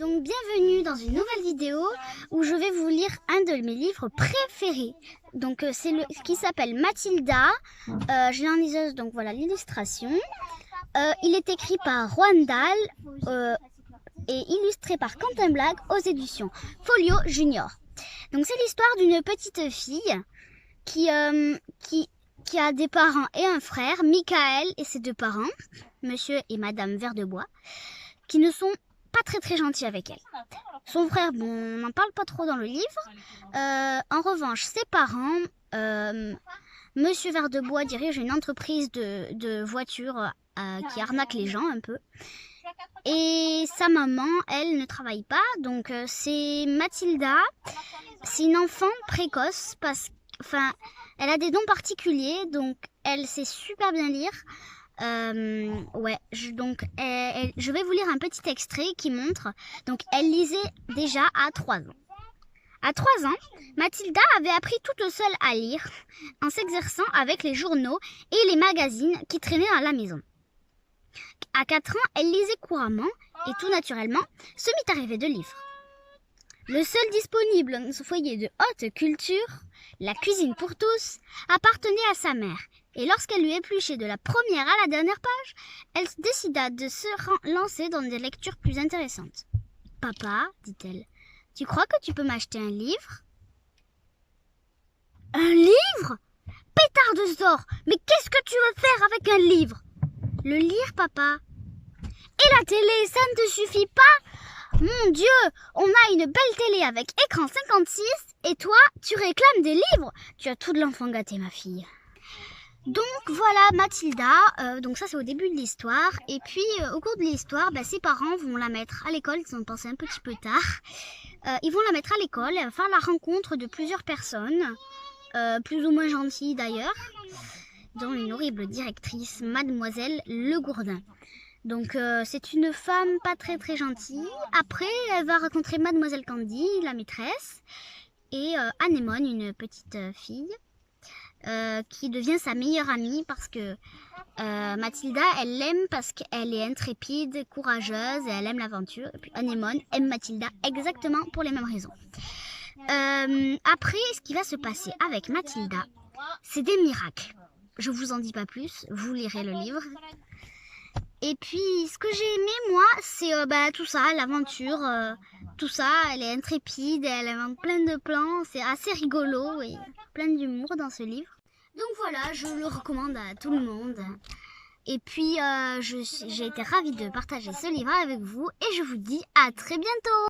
Donc bienvenue dans une nouvelle vidéo où je vais vous lire un de mes livres préférés. Donc c'est le qui s'appelle Mathilda. J'ai en liseuse, donc voilà l'illustration. Il est écrit par Roald Dahl et illustré par Quentin Blague aux éditions Folio Junior. Donc c'est l'histoire d'une petite fille qui a des parents et un frère, Michael et ses deux parents, Monsieur et Madame Verdebois, qui ne sont pas très gentils avec elle. Son frère, bon, on n'en parle pas trop dans le livre. En revanche, ses parents, Monsieur Verdebois dirige une entreprise de voitures qui arnaque les gens un peu. Et sa maman, elle ne travaille pas, donc c'est Mathilda. C'est une enfant précoce elle a des dons particuliers, donc elle sait super bien lire. Je vais vous lire un petit extrait qui montre. Donc, elle lisait déjà à 3 ans. À 3 ans, Mathilda avait appris toute seule à lire en s'exerçant avec les journaux et les magazines qui traînaient à la maison. À 4 ans, elle lisait couramment et tout naturellement se mit à rêver de livres. Le seul disponible dans ce foyer de haute culture, la cuisine pour tous, appartenait à sa mère. Et lorsqu'elle lui épluchait de la première à la dernière page, elle décida de se lancer dans des lectures plus intéressantes. « Papa, dit-elle, tu crois que tu peux m'acheter un livre ?»« Un livre ? Pétard de sort ! Mais qu'est-ce que tu veux faire avec un livre ?»« Le lire, papa. »« Et la télé, ça ne te suffit pas ? Mon Dieu, on a une belle télé avec écran 56 et toi, tu réclames des livres ? Tu as tout de l'enfant gâté, ma fille. » Donc voilà Mathilda, donc ça c'est au début de l'histoire, et puis au cours de l'histoire, ses parents vont la mettre à l'école, ils ont pensé un petit peu tard, ils vont la mettre à l'école, elle va faire la rencontre de plusieurs personnes, plus ou moins gentilles d'ailleurs, dont une horrible directrice, Mademoiselle Le Gourdin. Donc c'est une femme pas très gentille. Après elle va rencontrer Mademoiselle Candy, la maîtresse, et Anémone, une petite fille. Qui devient sa meilleure amie parce que Mathilda, elle l'aime parce qu'elle est intrépide, courageuse et elle aime l'aventure. Et puis Anémone aime Mathilda exactement pour les mêmes raisons. Après, ce qui va se passer avec Mathilda, c'est des miracles. Je vous en dis pas plus, vous lirez le livre. Et puis, ce que j'ai aimé, moi, c'est tout ça, l'aventure, tout ça. Elle est intrépide, elle invente plein de plans, c'est assez rigolo et plein d'humour dans ce livre. Donc voilà, je le recommande à tout le monde. Et puis, j'ai été ravie de partager ce livre avec vous et je vous dis à très bientôt.